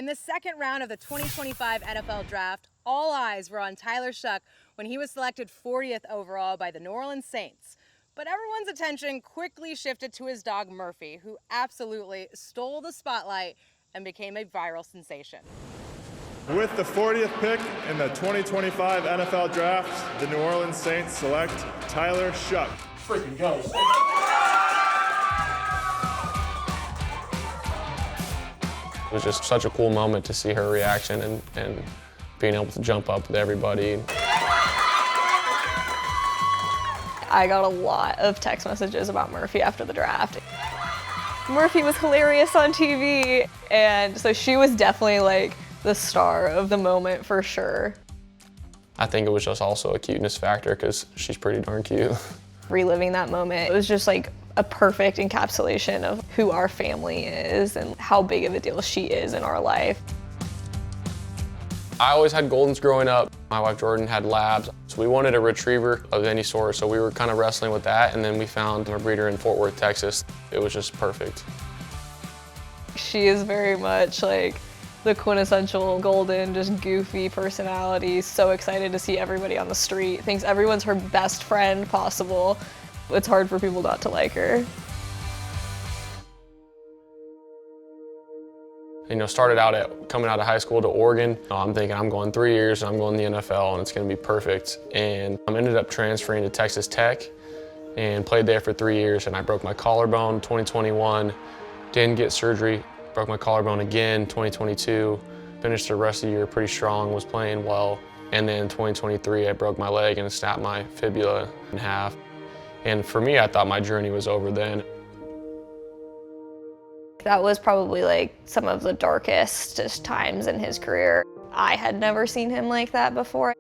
the second round of the 2025 NFL Draft, all eyes were on Tyler Shough when he was selected 40th overall by the New Orleans Saints. But everyone's attention quickly shifted to his dog Murphy, who absolutely stole the spotlight and became a viral sensation. With the 40th pick in the 2025 NFL Draft, the New Orleans Saints select Tyler Shough. Freaking go. It was just such a cool moment to see her reaction and being able to jump up with everybody. I got a lot of text messages about Murphy after the draft. Murphy was hilarious on TV, and so she was definitely like the star of the moment for sure. I think it was just also a cuteness factor because she's pretty darn cute. Reliving that moment, it was just like a perfect encapsulation of who our family is and how big of a deal she is in our life. I always had Goldens growing up. My wife Jordan had Labs, so we wanted a retriever of any sort, so we were kind of wrestling with that, and then we found a breeder in Fort Worth, Texas. It was just perfect. She is very much like the quintessential Golden, just goofy personality, so excited to see everybody on the street, thinks everyone's her best friend possible. It's hard for people not to like her. You know, started out coming out of high school to Oregon. I'm thinking I'm going 3 years and I'm going to the NFL and it's going to be perfect. And I ended up transferring to Texas Tech and played there for 3 years, and I broke my collarbone in 2021, didn't get surgery, broke my collarbone again 2022, finished the rest of the year pretty strong, was playing well. And then 2023, I broke my leg and snapped my fibula in half. And for me, I thought my journey was over then. That was probably like some of the darkest times in his career. I had never seen him like that before.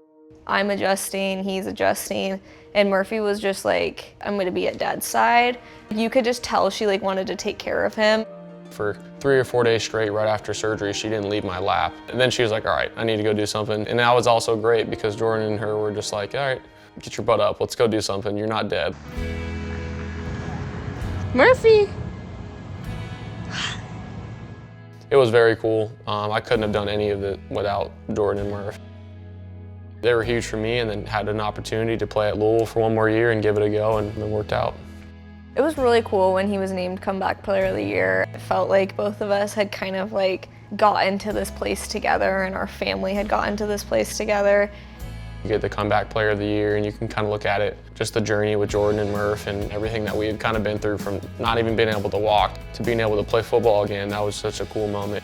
I'm adjusting, he's adjusting, and Murphy was just like, I'm gonna be at Dad's side. You could just tell she like wanted to take care of him. For 3 or 4 days straight, right after surgery, she didn't leave my lap. And then she was like, all right, I need to go do something. And that was also great because Jordan and her were just like, all right, get your butt up, let's go do something, you're not dead. Murphy! It was very cool. I couldn't have done any of it without Jordan and Murph. They were huge for me, and then had an opportunity to play at Louisville for 1 more year and give it a go, and it worked out. It was really cool when he was named Comeback Player of the Year. It felt like both of us had kind of like gotten to this place together, and our family had gotten to this place together. You get the Comeback Player of the Year, and you can kind of look at it, just the journey with Jordan and Murph and everything that we had kind of been through, from not even being able to walk to being able to play football again. That was such a cool moment.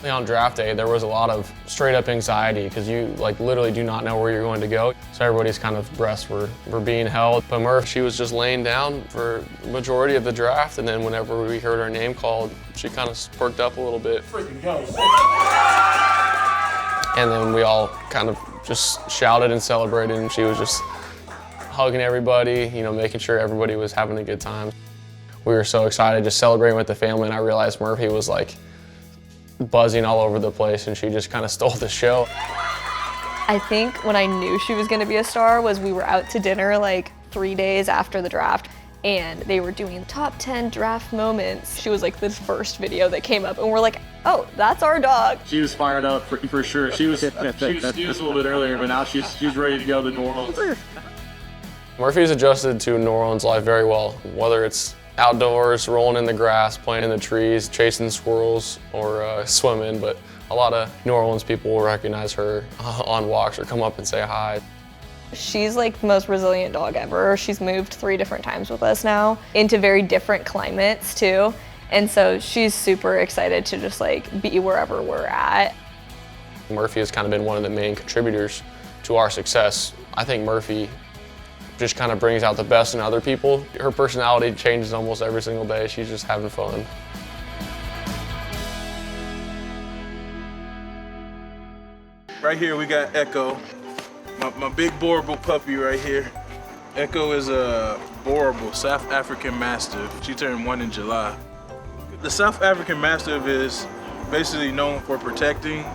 On draft day, there was a lot of straight up anxiety because you like literally do not know where you're going to go. So everybody's kind of breaths were being held. But Murph, she was just laying down for the majority of the draft, and then whenever we heard her name called, she kind of perked up a little bit. Freaking go. And then we all kind of just shouted and celebrated, and she was just hugging everybody, you know, making sure everybody was having a good time. We were so excited, just celebrating with the family, and I realized Murphy was like buzzing all over the place, and she just kind of stole the show. I think when I knew she was gonna be a star was we were out to dinner like 3 days after the draft, and they were doing top 10 draft moments. She was like the first video that came up, and we're like, oh, that's our dog. She was fired up for sure. She was snoozed a little bit earlier, but now she's ready to go to New Orleans. Murphy's adjusted to New Orleans life very well, whether it's outdoors, rolling in the grass, playing in the trees, chasing squirrels, or swimming, but a lot of New Orleans people will recognize her on walks or come up and say hi. She's like the most resilient dog ever. She's moved 3 different times with us now into very different climates too. And so she's super excited to just like be wherever we're at. Murphy has kind of been one of the main contributors to our success. I think Murphy just kind of brings out the best in other people. Her personality changes almost every single day. She's just having fun. Right here we got Echo, my big Boerboel puppy right here. Echo is a Boerboel South African Mastiff. She turned 1 in July. The South African Mastiff is basically known for protecting